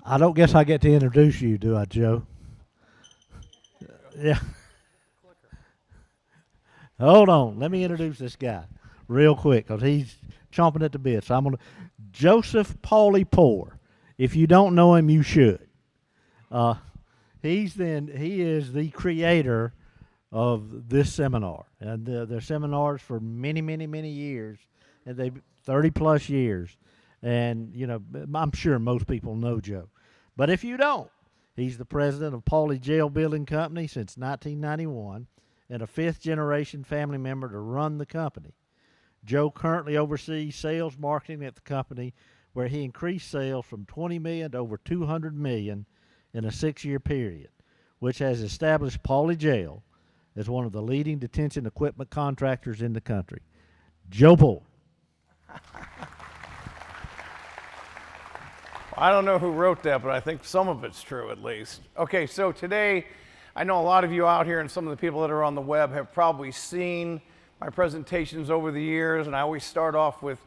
I don't guess I get to introduce you, do I, Joe? Yeah. Hold on. Let me introduce this guy real quick because he's chomping at the bit. So I'm going to Joseph Pauly Poor. If you don't know him, you should. Uh, he is the creator of this seminar, and the seminars for many years, and they 30 plus years, and I'm sure most people know Joe, but if you don't, he's the president of Pauly Jail Building Company since 1991, and a fifth generation family member to run the company. Joe currently oversees sales marketing at the company, where he increased sales from 20 million to over 200 million in a 6-year period, which has established Pauly Jail as one of the leading detention equipment contractors in the country. Joe Poor. I don't know who wrote that, but I think some of it's true at least. Okay, so today, I know a lot of you out here and some of the people that are on the web have probably seen my presentations over the years, and I always start off with,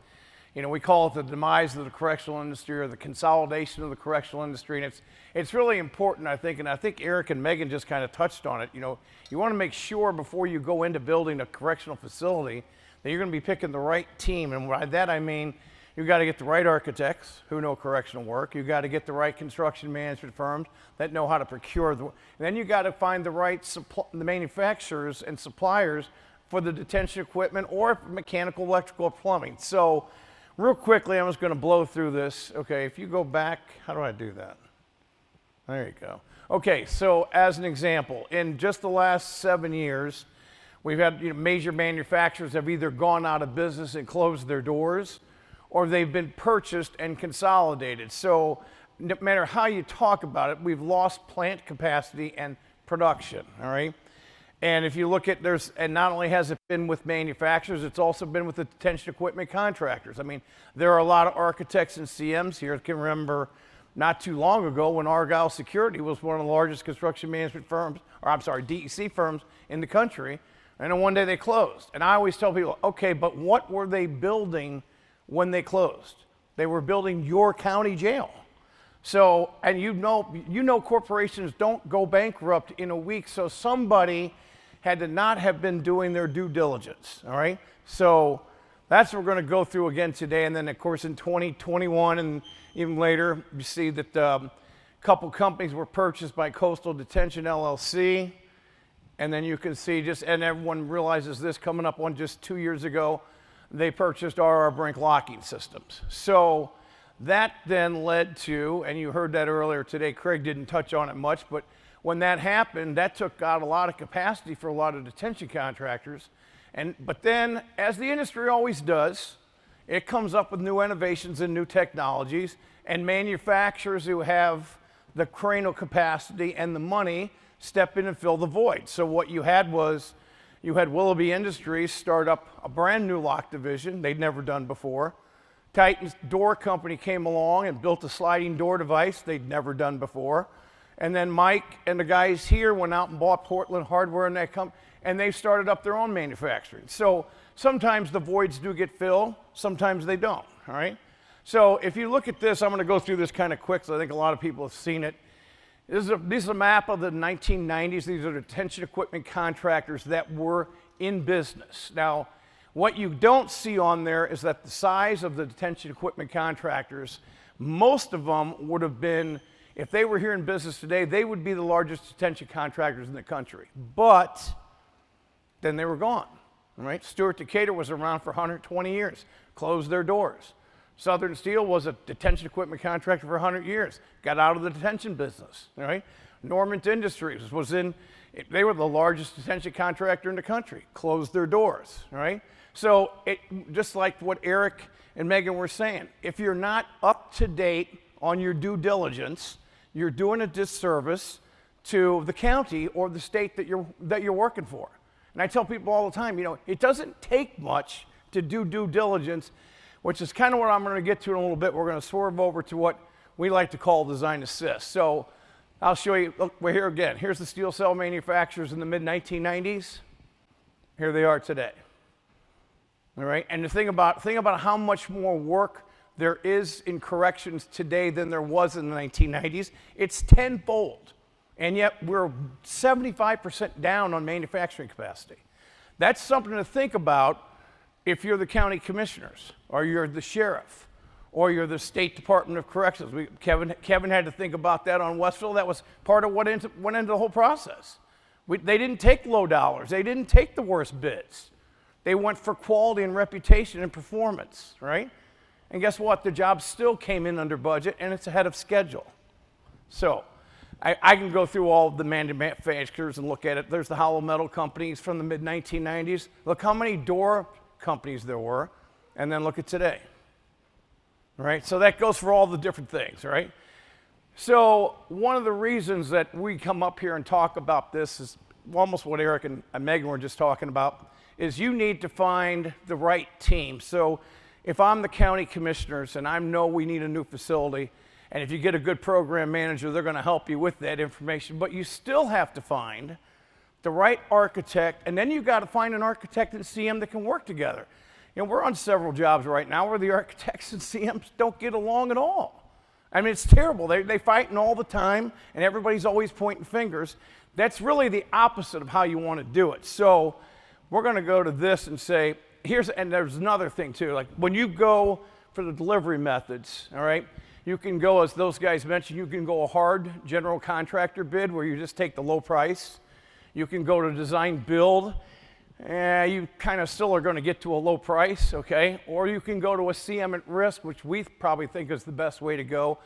we call it the demise of the correctional industry or the consolidation of the correctional industry, and it's really important, I think, and I think Eric and Megan just kind of touched on it. You want to make sure before you go into building a correctional facility that you're going to be picking the right team, and by that I mean you've got to get the right architects who know correctional work. You've got to get the right construction management firms that know how to procure. And then you've got to find the right the manufacturers and suppliers for the detention equipment or mechanical, electrical, or plumbing. So real quickly, I'm just going to blow through this. Okay, if you go back, how do I do that? There you go. Okay, so as an example, in just the last 7 years, we've had major manufacturers have either gone out of business and closed their doors, or they've been purchased and consolidated. So no matter how you talk about it, we've lost plant capacity and production, all right? And if you look at and not only has it been with manufacturers, it's also been with the detention equipment contractors. I mean, there are a lot of architects and CMs here. I can remember not too long ago when Argyle Security was one of the largest construction management firms, DEC firms in the country, and then one day they closed. And I always tell people, okay, but what were they building when they closed? They were building your county jail. So, and you know corporations don't go bankrupt in a week, so somebody had to not have been doing their due diligence, all right? So that's what we're going to go through again today, and then of course in 2021 and even later, you see that a couple companies were purchased by Coastal Detention LLC, and then you can see and everyone realizes this coming up on just 2 years ago, they purchased R.R. Brink locking systems. So that then led to, and you heard that earlier today, Craig didn't touch on it much, but when that happened, that took out a lot of capacity for a lot of detention contractors. But then, as the industry always does, it comes up with new innovations and new technologies, and manufacturers who have the cranial capacity and the money step in and fill the void. So what you had was, you had Willoughby Industries start up a brand new lock division they'd never done before. Titan's Door Company came along and built a sliding door device they'd never done before. And then Mike and the guys here went out and bought Portland Hardware and and they started up their own manufacturing. So sometimes the voids do get filled, sometimes they don't, all right? So if you look at this, I'm going to go through this kind of quick, so I think a lot of people have seen it. This is a map of the 1990s. These are detention equipment contractors that were in business. Now, what you don't see on there is that the size of the detention equipment contractors, most of them would have been, if they were here in business today, they would be the largest detention contractors in the country. But then they were gone, all right? Stewart Decatur was around for 120 years, closed their doors. Southern Steel was a detention equipment contractor for 100 years, got out of the detention business, all right? Normant Industries they were the largest detention contractor in the country, closed their doors, all right? So just like what Eric and Megan were saying, if you're not up to date on your due diligence, you're doing a disservice to the county or the state that you're working for. And I tell people all the time, it doesn't take much to do due diligence, which is kind of what I'm going to get to in a little bit. We're going to swerve over to what we like to call design assist. So I'll show you, look, we're here again. Here's the steel cell manufacturers in the mid-1990s. Here they are today. All right, and the thing about how much more work there is in corrections today than there was in the 1990s. It's tenfold. And yet we're 75% down on manufacturing capacity. That's something to think about if you're the county commissioners, or you're the sheriff, or you're the State Department of Corrections. Kevin had to think about that on Westville. That was part of what went into the whole process. They didn't take low dollars. They didn't take the worst bids. They went for quality and reputation and performance, right? And guess what? The job still came in under budget, and it's ahead of schedule. So I can go through all the manufacturers and look at it. There's the hollow metal companies from the mid-1990s. Look how many door companies there were, and then look at today. Right? So that goes for all the different things, right? So one of the reasons that we come up here and talk about this is almost what Eric and Megan were just talking about, is you need to find the right team. So if I'm the county commissioners and I know we need a new facility, and if you get a good program manager, they're going to help you with that information, but you still have to find the right architect, and then you've got to find an architect and CM that can work together. You know, we're on several jobs right now where the architects and CMs don't get along at all. I mean, it's terrible. They fighting all the time, and everybody's always pointing fingers. That's really the opposite of how you want to do it. So we're going to go to this and say, and there's another thing too, like when you go for the delivery methods, all right, you can go, as those guys mentioned, you can go a hard general contractor bid where you just take the low price. You can go to design build. You kind of still are going to get to a low price, okay? Or you can go to a CM at risk, which we probably think is the best way to go,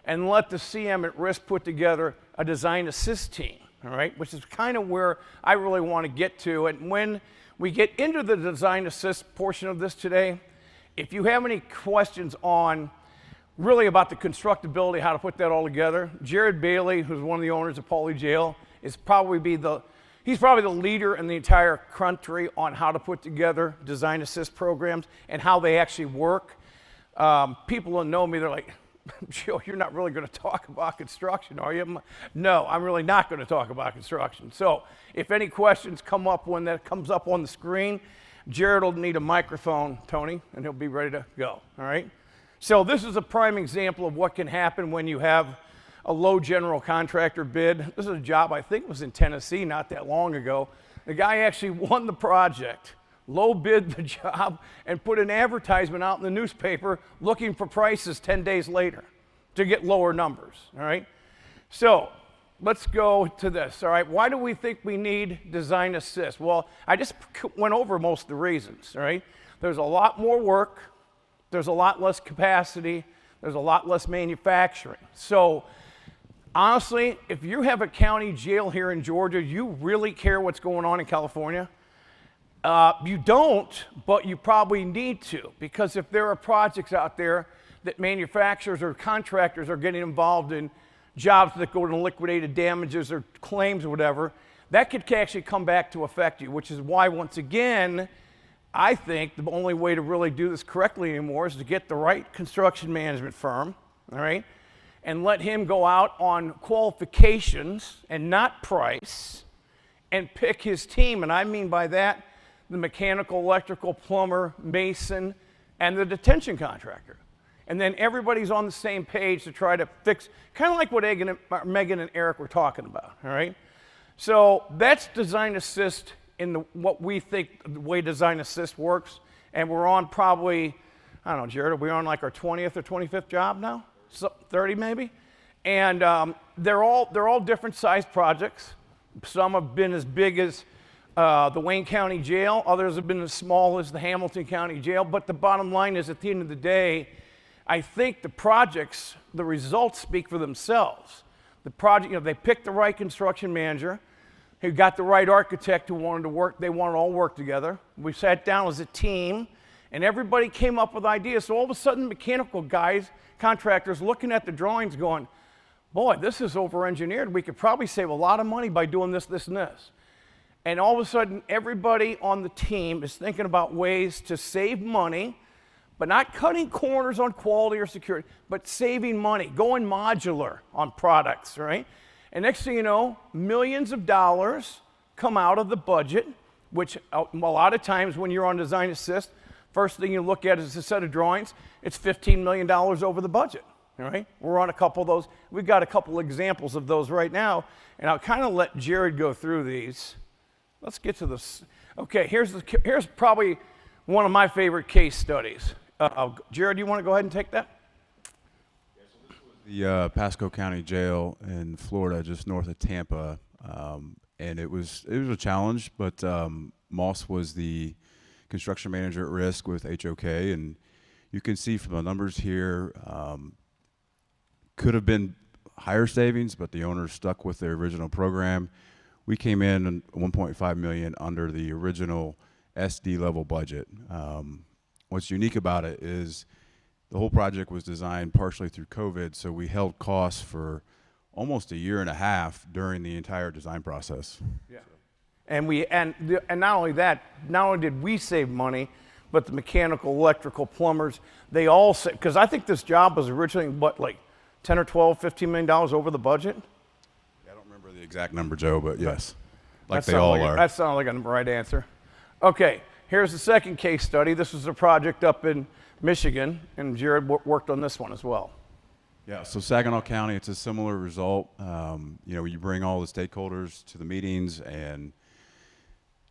and let the CM at risk put together a design assist team, all right? Which is kind of where I really want to get to. And when we get into the design assist portion of this today, if you have any questions on really about the constructability, how to put that all together, Jared Bailey, who's one of the owners of Pauly Jail, he's probably the leader in the entire country on how to put together design assist programs and how they actually work. People who know me, they're like, Joe, you're not really going to talk about construction, are you? No, I'm really not going to talk about construction. So if any questions come up when that comes up on the screen, Jared will need a microphone, Tony, and he'll be ready to go, all right? So this is a prime example of what can happen when you have a low general contractor bid. This is a job I think was in Tennessee not that long ago. The guy actually won the project, low bid the job, and put an advertisement out in the newspaper looking for prices 10 days later to get lower numbers, all right? So let's go to this, all right? Why do we think we need design assist? Well, I just went over most of the reasons, all right? There's a lot more work. There's a lot less capacity. There's a lot less manufacturing. So honestly, if you have a county jail here in Georgia, you really care what's going on in California? You don't, but you probably need to, because if there are projects out there that manufacturers or contractors are getting involved in, jobs that go to liquidated damages or claims or whatever, that could actually come back to affect you, which is why, once again, I think the only way to really do this correctly anymore is to get the right construction management firm, all right, and let him go out on qualifications and not price and pick his team. And I mean by that the mechanical, electrical, plumber, mason, and the detention contractor. And then everybody's on the same page to try to fix, kind of like what Megan and Eric were talking about, all right? So that's design assist in what we think the way design assist works. And we're on probably, I don't know, Jared, are we on like our 20th or 25th job now? 30 maybe? And they're all different size projects. Some have been as big as the Wayne County Jail. Others have been as small as the Hamilton County Jail. But the bottom line is, at the end of the day, I think the projects, the results speak for themselves. The project, they picked the right construction manager, who got the right architect who wanted to work. They wanted to all work together. We sat down as a team, and everybody came up with ideas. So all of a sudden, mechanical guys, contractors, looking at the drawings going, boy, this is over-engineered. We could probably save a lot of money by doing this, this, and this. And all of a sudden, everybody on the team is thinking about ways to save money, but not cutting corners on quality or security, but saving money, going modular on products, right? And next thing you know, millions of dollars come out of the budget, which a lot of times when you're on design assist, First thing you look at is a set of drawings. It's $15 million over the budget. All right, we're on a couple of those. We've got a couple examples of those right now, and I'll kind of let Jared go through these. Let's get to this. Okay, here's probably one of my favorite case studies. Jared, you want to go ahead and take that? Yeah, so this was the Pasco County Jail in Florida, just north of Tampa, and it was a challenge. But Moss was the construction manager at risk with HOK, and you can see from the numbers here. Could have been higher savings, but the owners stuck with their original program. We came in 1.5 million under the original SD level budget. What's unique about it is the whole project was designed partially through COVID, so we held costs for almost a year and a half during the entire design process. Yeah. And not only that, not only did we save money, but the mechanical, electrical, plumbers, they all said, because I think this job was originally what, like 10 or 12, $15 million over the budget? I don't remember the exact number, Joe, but yes, like That they all sounds are. That sounds like a right answer. Okay, here's the second case study. This was a project up in Michigan, and Jared worked on this one as well. Yeah, so Saginaw County, it's a similar result. You bring all the stakeholders to the meetings, and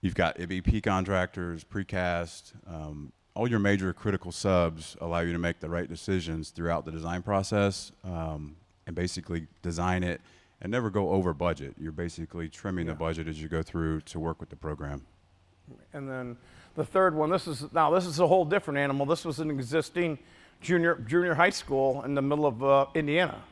you've got MEP contractors, precast, all your major critical subs allow you to make the right decisions throughout the design process, and basically design it and never go over budget. You're basically trimming the budget as you go through to work with the program. And then the third one, this is a whole different animal. This was an existing junior high school in the middle of Indiana.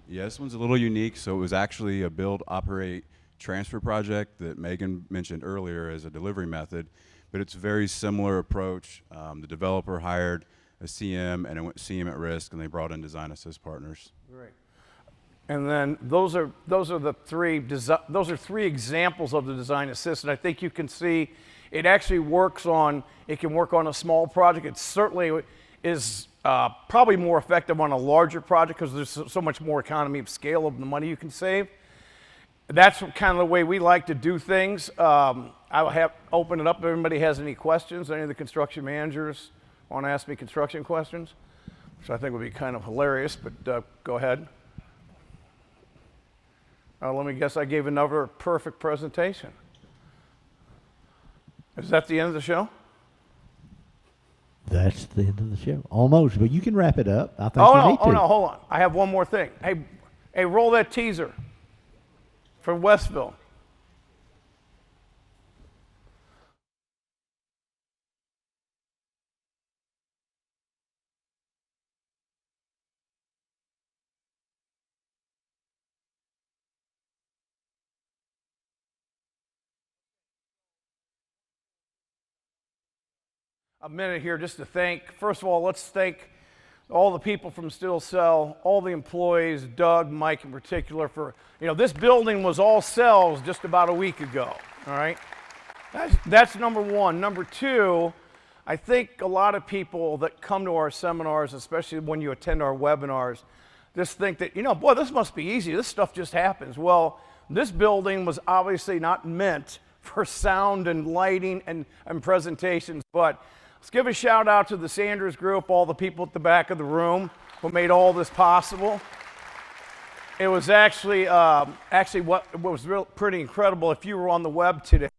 Yeah, this one's a little unique. So it was actually a build, operate, transfer project that Megan mentioned earlier as a delivery method, but it's a very similar approach. The developer hired a CM and it went CM at risk, and they brought in design assist partners. Right. And then those are three examples of the design assist, and I think you can see it actually can work on a small project. It certainly is probably more effective on a larger project because there's so much more economy of scale of the money you can save. That's kind of the way we like to do things. I'll have open it up if anybody has any questions. Any of the construction managers want to ask me construction questions, which I think would be kind of hilarious, but go ahead. Let me guess, I gave another perfect presentation. Is that the end of the show? That's the end of the show. Almost, but you can wrap it up. I think you need to. Oh no, hold on. I have one more thing. Hey, roll that teaser from Westville. A minute here just to thank, first of all, let's thank all the people from Steel Cell, all the employees, Doug, Mike in particular, for, this building was all cells just about a week ago, all right? That's number one. Number two, I think a lot of people that come to our seminars, especially when you attend our webinars, just think that, boy, this must be easy. This stuff just happens. Well, this building was obviously not meant for sound and lighting and presentations, but let's give a shout out to the Sanders Group, all the people at the back of the room who made all this possible. It was actually what was pretty incredible. If you were on the web today,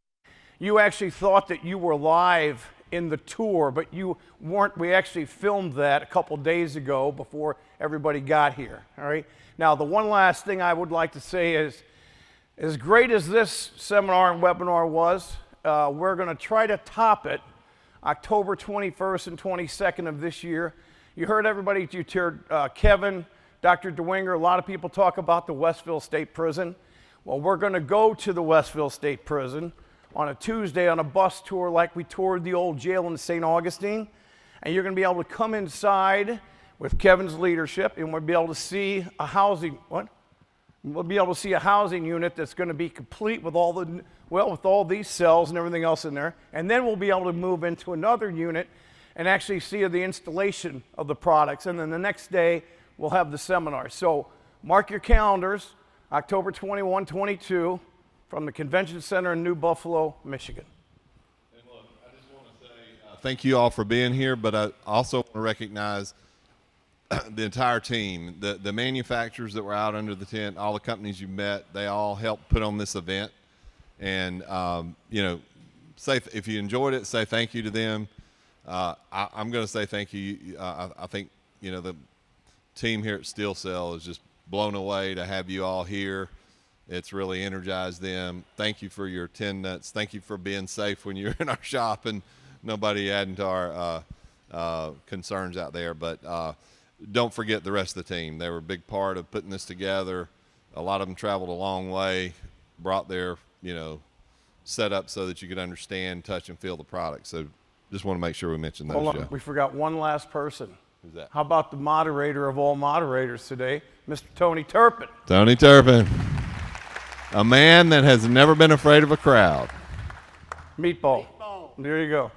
you actually thought that you were live in the tour, but you weren't. We actually filmed that a couple days ago before everybody got here. All right. Now, the one last thing I would like to say is, as great as this seminar and webinar was, we're going to try to top it October 21st and 22nd of this year. You heard everybody, you heard Kevin, Dr. DeWinger, a lot of people talk about the Westville State Prison. Well, we're going to go to the Westville State Prison on a Tuesday on a bus tour like we toured the old jail in St. Augustine. And you're going to be able to come inside with Kevin's leadership, and we'll be able to see a housing, We'll be able to see a housing unit that's going to be complete with with all these cells and everything else in there. And then we'll be able to move into another unit and actually see the installation of the products. And then the next day, we'll have the seminar. So mark your calendars, October 21, 22, from the Convention Center in New Buffalo, Michigan. And look, I just want to say thank you all for being here, but I also want to recognize the entire team, the manufacturers that were out under the tent, all the companies you met, they all helped put on this event. And, you know, if you enjoyed it, say thank you to them. I'm going to say thank you. I think, you know, the team here at Steel Cell is just blown away to have you all here. It's really energized them. Thank you for your attendance. Thank you for being safe when you're in our shop and nobody adding to our concerns out there. But don't forget the rest of the team. They were a big part of putting this together. A lot of them traveled a long way, brought their, you know, set up so that you could understand, touch, and feel the product. So just want to make sure we mention those. Hold on, Joe. we forgot one last person. Who's that? How about the moderator of all moderators today, Mr. Tony Turpin? Tony Turpin, a man that has never been afraid of a crowd. Meatball. There you go.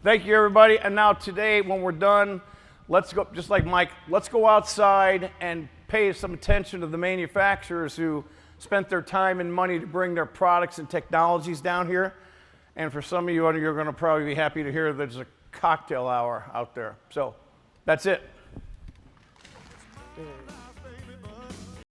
Thank you, everybody. And now today, when we're done, let's go, just like Mike, let's go outside and pay some attention to the manufacturers who spent their time and money to bring their products and technologies down here. And for some of you, you're going to probably be happy to hear there's a cocktail hour out there. So that's it.